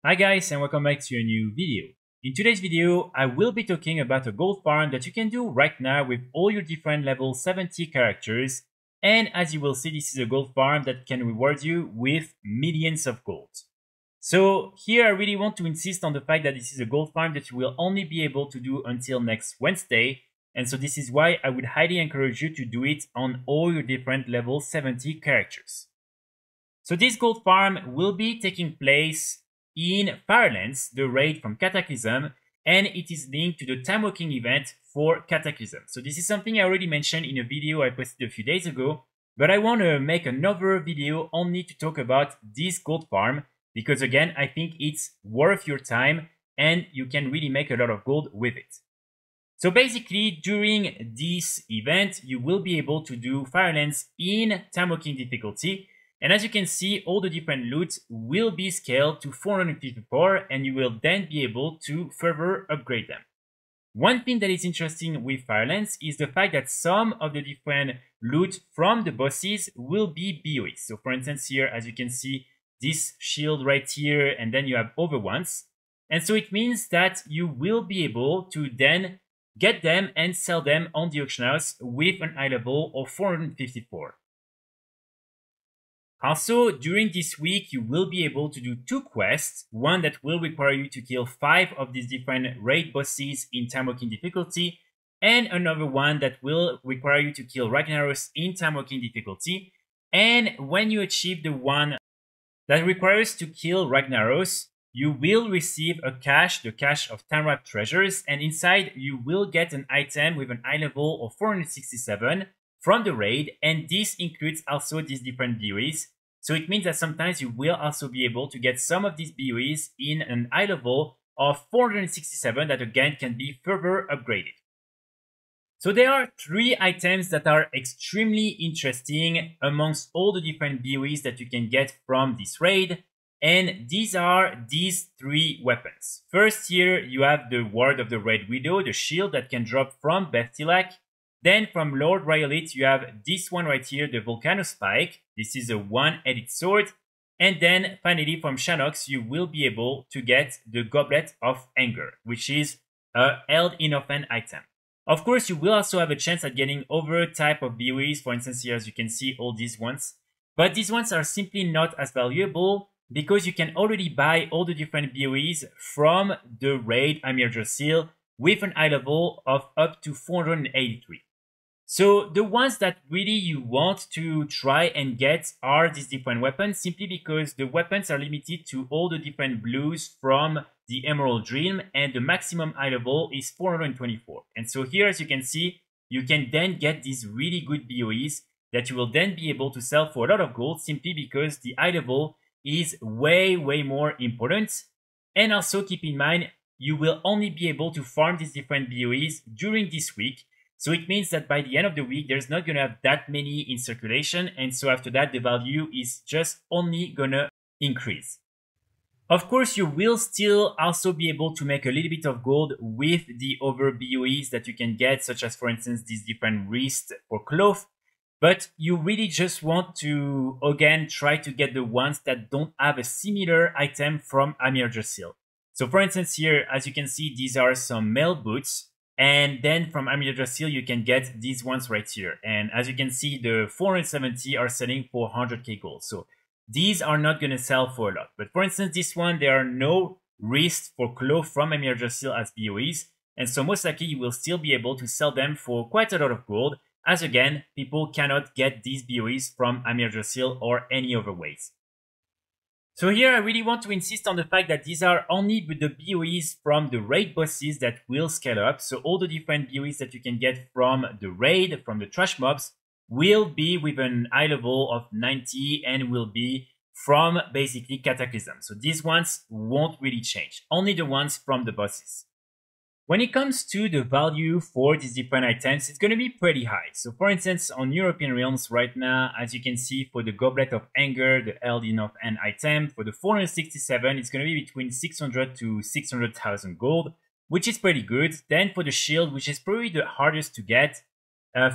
Hi guys, and welcome back to a new video. In today's video, I will be talking about a gold farm that you can do right now with all your different level 70 characters. And as you will see, this is a gold farm that can reward you with millions of gold. So here I really want to insist on the fact that this is a gold farm that you will only be able to do until next Wednesday. And so this is why I would highly encourage you to do it on all your different level 70 characters. So this gold farm will be taking place in Firelands, the raid from Cataclysm, and it is linked to the Timewalking event for Cataclysm. So this is something I already mentioned in a video I posted a few days ago, but I want to make another video only to talk about this gold farm, because again, I think it's worth your time and you can really make a lot of gold with it. So basically, during this event, you will be able to do Firelands in Timewalking difficulty. And as you can see, all the different loot will be scaled to 454 and you will then be able to further upgrade them. One thing that is interesting with Firelands is the fact that some of the different loot from the bosses will be BOEs. So for instance here, as you can see, this shield right here, and then you have other ones. And so it means that you will be able to then get them and sell them on the auction house with an high level of 454. Also, during this week, you will be able to do two quests, one that will require you to kill 5 of these different raid bosses in Timewalking difficulty, and another one that will require you to kill Ragnaros in Timewalking difficulty. And when you achieve the one that requires to kill Ragnaros, you will receive a cache, the cache of Time Wrap treasures, and inside you will get an item with an high level of 467, from the raid, and this includes also these different BOEs. So it means that sometimes you will also be able to get some of these BOEs in an high level of 467 that again can be further upgraded. So there are 3 items that are extremely interesting amongst all the different BOEs that you can get from this raid. And these are these 3 weapons. First here you have the Ward of the Red Widow, the shield that can drop from Beftilak. Then from Lord Riolit, you have this one right here, the Volcano Spike. This is a one-headed sword. And then finally from Shanox, you will be able to get the Goblet of Anger, which is a held in offhand item. Of course, you will also have a chance at getting other type of BOEs. For instance, here as you can see, all these ones. But these ones are simply not as valuable because you can already buy all the different BOEs from the raid Amir Josil with an high level of up to 483. So the ones that really you want to try and get are these different weapons, simply because the weapons are limited to all the different blues from the Emerald Dream, and the maximum high level is 424. And so here, as you can see, you can then get these really good BOEs that you will then be able to sell for a lot of gold, simply because the high level is way more important. And also keep in mind, you will only be able to farm these different BOEs during this week. So it means that by the end of the week, there's not going to have that many in circulation. And so after that, the value is just only going to increase. Of course, you will still also be able to make a little bit of gold with the other BOEs that you can get, such as, for instance, these different wrists or cloth. But you really just want to, again, try to get the ones that don't have a similar item from Amir Josil. So for instance, here, as you can see, these are some mail boots. And then from Amir Josil, you can get these ones right here. And as you can see, the 470 are selling for 100k gold. So these are not going to sell for a lot. But for instance, this one, there are no wrists for cloth from Amir Josil as BOEs. And so most likely you will still be able to sell them for quite a lot of gold. As again, people cannot get these BOEs from Amir Josil or any other ways. So here I really want to insist on the fact that these are only the BOEs from the raid bosses that will scale up. So all the different BOEs that you can get from the raid, from the trash mobs, will be with an high level of 90 and will be from basically Cataclysm. So these ones won't really change, only the ones from the bosses. When it comes to the value for these different items, it's going to be pretty high. So for instance, on European realms right now, as you can see, for the Goblet of Anger, the held in offhand item, for the 467, it's going to be between 600 to 600,000 gold, which is pretty good. Then for the shield, which is probably the hardest to get,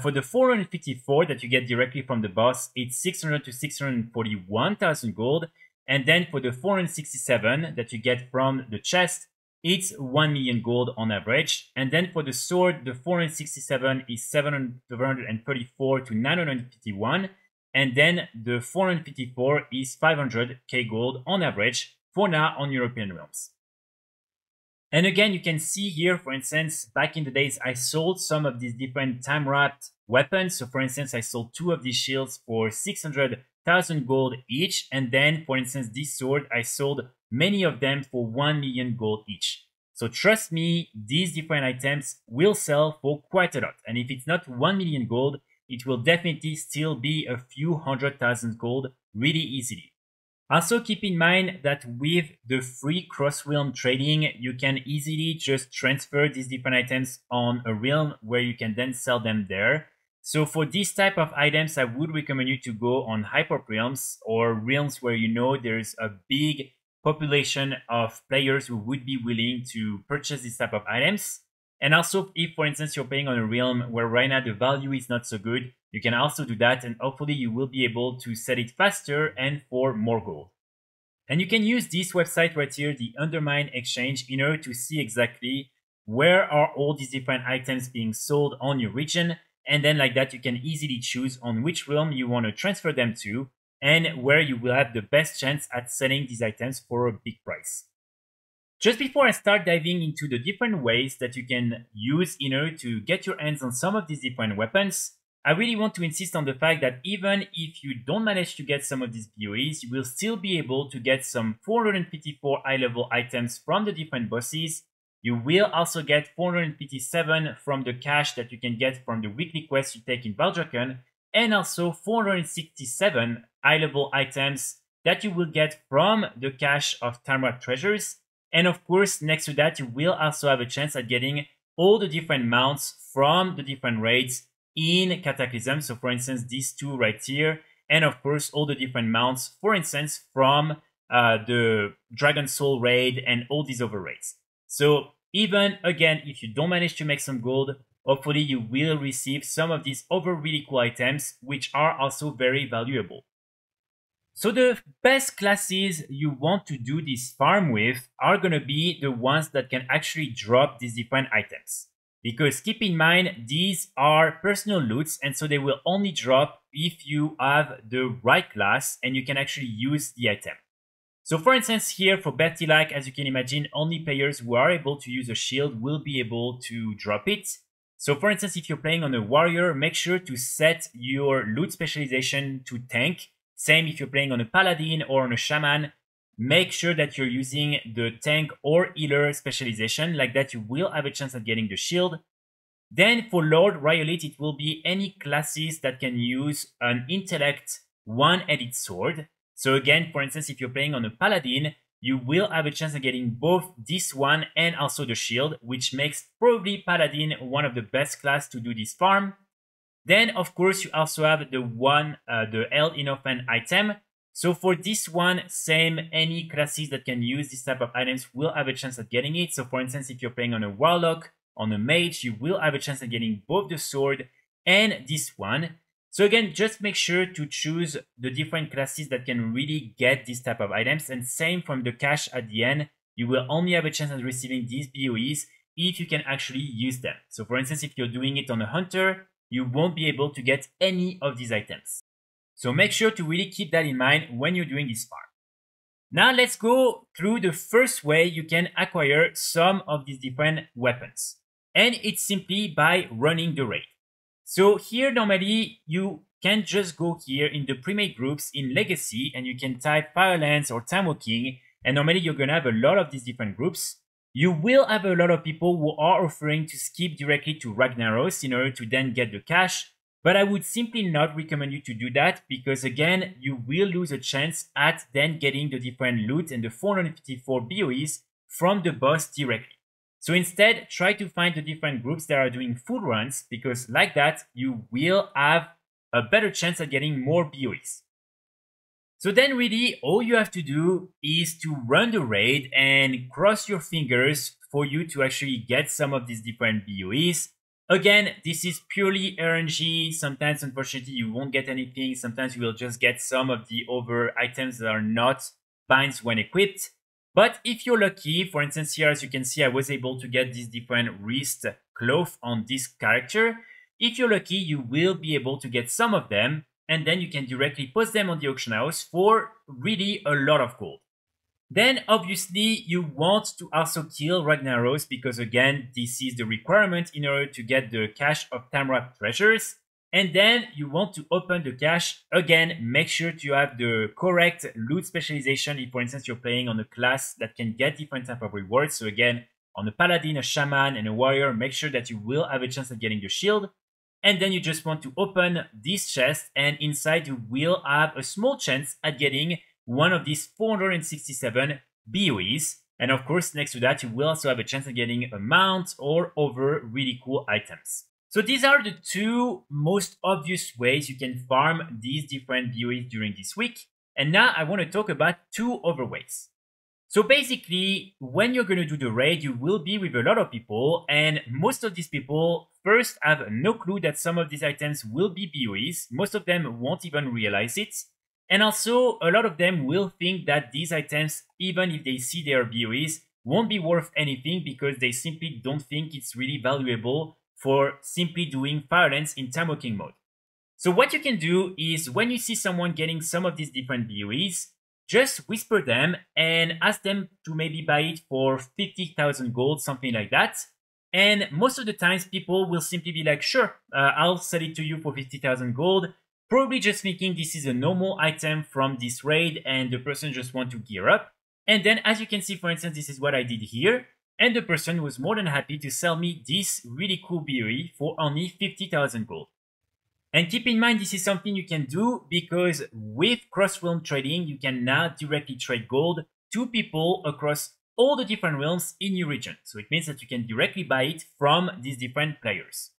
for the 454 that you get directly from the boss, it's 600 to 641,000 gold. And then for the 467 that you get from the chest, it's 1 million gold on average. And then for the sword, the 467 is 734 to 951. And then the 454 is 500k gold on average for now on European realms. And again, you can see here, for instance, back in the days, I sold some of these different time-wrapped weapons. So for instance, I sold 2 of these shields for 600,000 gold each. And then, for instance, this sword, I sold many of them for 1 million gold each. So trust me, these different items will sell for quite a lot. And if it's not 1 million gold, it will definitely still be a few 100,000 gold really easily. Also keep in mind that with the free cross-realm trading, you can easily just transfer these different items on a realm where you can then sell them there. So for this type of items, I would recommend you to go on hyper realms or realms where you know there's a big population of players who would be willing to purchase this type of items. And also, if for instance you're playing on a realm where right now the value is not so good, you can also do that, and hopefully you will be able to sell it faster and for more gold. And you can use this website right here, the Undermine Exchange, in order to see exactly where are all these different items being sold on your region. And then like that, you can easily choose on which realm you want to transfer them to and where you will have the best chance at selling these items for a big price. Just before I start diving into the different ways that you can use in order to get your hands on some of these different weapons, I really want to insist on the fact that even if you don't manage to get some of these BoEs, you will still be able to get some 454 high-level items from the different bosses. You will also get 457 from the cash that you can get from the weekly quests you take in Valdraken, and also 467 high-level items that you will get from the cache of Time-wrapped treasures. And of course, next to that, you will also have a chance at getting all the different mounts from the different raids in Cataclysm. So for instance, these 2 right here, and of course, all the different mounts, for instance, from the Dragon Soul raid and all these other raids. So even, again, if you don't manage to make some gold, hopefully you will receive some of these other really cool items, which are also very valuable. So the best classes you want to do this farm with are going to be the ones that can actually drop these different items. Because keep in mind, these are personal loots, and so they will only drop if you have the right class and you can actually use the item. So for instance, here for Bertilak, as you can imagine, only players who are able to use a shield will be able to drop it. So for instance, if you're playing on a warrior, make sure to set your loot specialization to tank. Same if you're playing on a paladin or on a shaman, make sure that you're using the tank or healer specialization. Like that, you will have a chance at getting the shield. Then for Lord Rhyolite, it will be any classes that can use an intellect one-headed sword. So again, for instance, if you're playing on a paladin, you will have a chance at getting both this one and also the shield, which makes probably paladin one of the best class to do this farm. Then, of course, you also have the Hell Inoffend item. So for this one, same, any classes that can use this type of items will have a chance at getting it. So for instance, if you're playing on a Warlock, on a Mage, you will have a chance at getting both the sword and this one. So again, just make sure to choose the different classes that can really get this type of items. And same from the cache at the end, you will only have a chance at receiving these BoEs if you can actually use them. So for instance, if you're doing it on a Hunter, you won't be able to get any of these items. So make sure to really keep that in mind when you're doing this farm. Now let's go through the first way you can acquire some of these different weapons. And it's simply by running the raid. So here normally you can just go here in the pre-made groups in Legacy and you can type Firelands or Timewalking, and normally you're gonna have a lot of these different groups. You will have a lot of people who are offering to skip directly to Ragnaros in order to then get the cash, but I would simply not recommend you to do that because again, you will lose a chance at then getting the different loot and the 454 BoEs from the boss directly. So instead, try to find the different groups that are doing full runs because like that, you will have a better chance at getting more BoEs. So then really all you have to do is to run the raid and cross your fingers for you to actually get some of these different BoEs. Again, this is purely RNG. Sometimes, unfortunately, you won't get anything. Sometimes you will just get some of the other items that are not binds when equipped. But if you're lucky, for instance here as you can see I was able to get this different wrist cloth on this character. If you're lucky you will be able to get some of them, and then you can directly post them on the auction house for really a lot of gold. Then obviously you want to also kill Ragnaros because again this is the requirement in order to get the cache of Time-wrapped treasures. And then you want to open the cache. Again, make sure to have the correct loot specialization if for instance you're playing on a class that can get different type of rewards. So again, on a paladin, a shaman and a warrior, make sure that you will have a chance at getting the shield. And then you just want to open this chest, and inside you will have a small chance at getting one of these 467 BOEs. And of course, next to that, you will also have a chance at getting a mount or other really cool items. So these are the two most obvious ways you can farm these different BOEs during this week. And now I want to talk about two other ways. So basically, when you're going to do the raid, you will be with a lot of people, and most of these people first have no clue that some of these items will be BOEs. Most of them won't even realize it. And also, a lot of them will think that these items, even if they see they are BOEs, won't be worth anything because they simply don't think it's really valuable for simply doing Firelands in Timewalking mode. So what you can do is when you see someone getting some of these different BOEs, just whisper them and ask them to maybe buy it for 50,000 gold, something like that. And most of the times people will simply be like, sure, I'll sell it to you for 50,000 gold. Probably just thinking this is a normal item from this raid and the person just want to gear up. And then as you can see, for instance, this is what I did here. And the person was more than happy to sell me this really cool BOE for only 50,000 gold. And keep in mind, this is something you can do because with cross-realm trading, you can now directly trade gold to people across all the different realms in your region. So it means that you can directly buy it from these different players.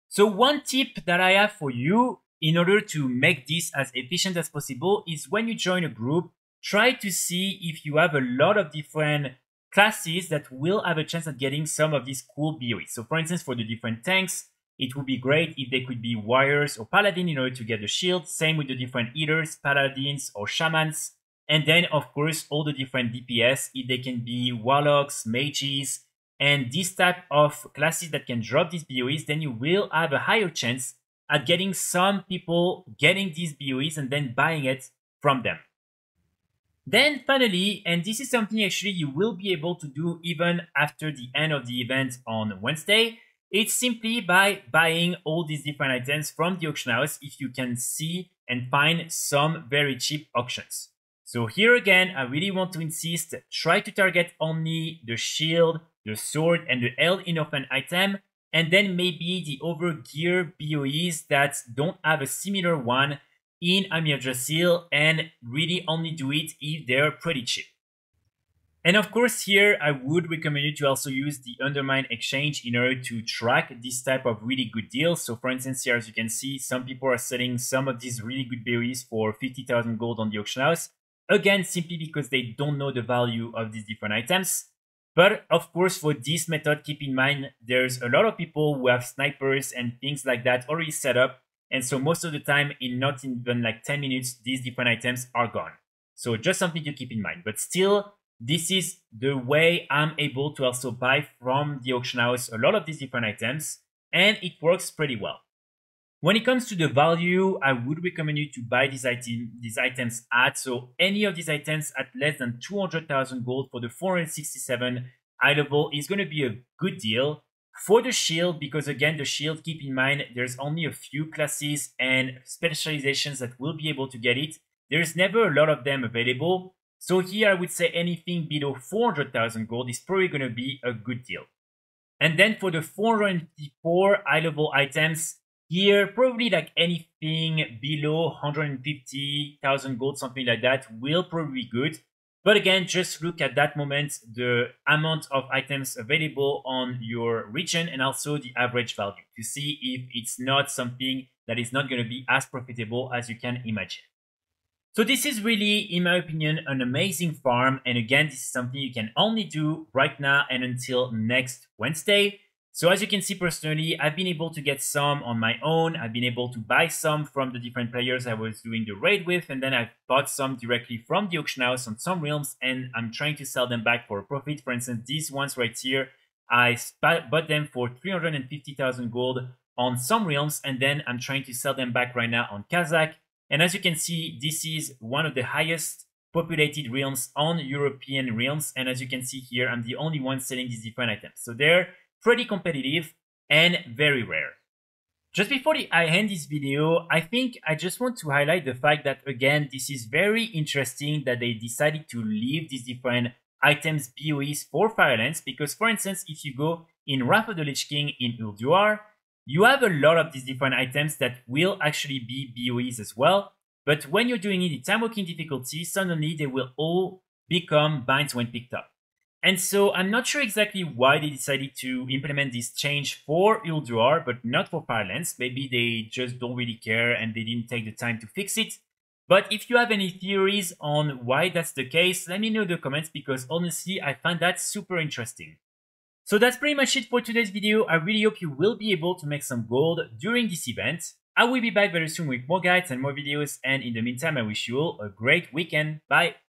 So one tip that I have for you in order to make this as efficient as possible is when you join a group, try to see if you have a lot of different classes that will have a chance at getting some of these cool BOEs. So for instance, for the different tanks, it would be great if they could be warriors or paladin in order to get the shield. Same with the different eaters, paladins or shamans. And then of course, all the different DPS, if they can be warlocks, mages, and this type of classes that can drop these BOEs, then you will have a higher chance at getting some people getting these BOEs and then buying it from them. Then finally, and this is something actually you will be able to do even after the end of the event on Wednesday, it's simply by buying all these different items from the auction house if you can see and find some very cheap auctions. So here again, I really want to insist, try to target only the shield, the sword and the held in orphan item, and then maybe the other gear BOEs that don't have a similar one in Amir Jasil, and really only do it if they're pretty cheap. And of course here I would recommend you to also use the Undermine exchange in order to track this type of really good deals. So for instance here as you can see, some people are selling some of these really good BOEs for 50,000 gold on the auction house. Again, simply because they don't know the value of these different items. But of course for this method, keep in mind there's a lot of people who have snipers and things like that already set up. And so most of the time, in not even like 10 minutes, these different items are gone. So just something to keep in mind. But still, this is the way I'm able to also buy from the auction house a lot of these different items. And it works pretty well. When it comes to the value, I would recommend you to buy these items at. So any of these items at less than 200,000 gold for the 467 high level is going to be a good deal. For the shield, because again, the shield, keep in mind, there's only a few classes and specializations that will be able to get it. There's never a lot of them available. So here I would say anything below 400,000 gold is probably going to be a good deal. And then for the 454 high level items, here probably like anything below 150,000 gold, something like that, will probably be good. But again, just look at that moment, the amount of items available on your region and also the average value to see if it's not something that is not going to be as profitable as you can imagine. So this is really, in my opinion, an amazing farm. And again, this is something you can only do right now and until next Wednesday. So as you can see personally, I've been able to get some on my own. I've been able to buy some from the different players I was doing the raid with, and then I've bought some directly from the auction house on some realms, and I'm trying to sell them back for a profit. For instance, these ones right here, I bought them for 350,000 gold on some realms, and then I'm trying to sell them back right now on Kazakh. And as you can see, this is one of the highest populated realms on European realms, and as you can see here, I'm the only one selling these different items. So they're pretty competitive and very rare. Just before I end this video, I think I just want to highlight the fact that, again, this is very interesting that they decided to leave these different items BOEs for Firelands, because, for instance, if you go in Wrath of the Lich King in Ulduar, you have a lot of these different items that will actually be BOEs as well. But when you're doing it in Timewalking difficulty, suddenly they will all become binds when picked up. And so I'm not sure exactly why they decided to implement this change for Ulduar, but not for Firelands. Maybe they just don't really care and they didn't take the time to fix it. But if you have any theories on why that's the case, let me know in the comments, because honestly, I find that super interesting. So that's pretty much it for today's video. I really hope you will be able to make some gold during this event. I will be back very soon with more guides and more videos, and in the meantime, I wish you all a great weekend. Bye!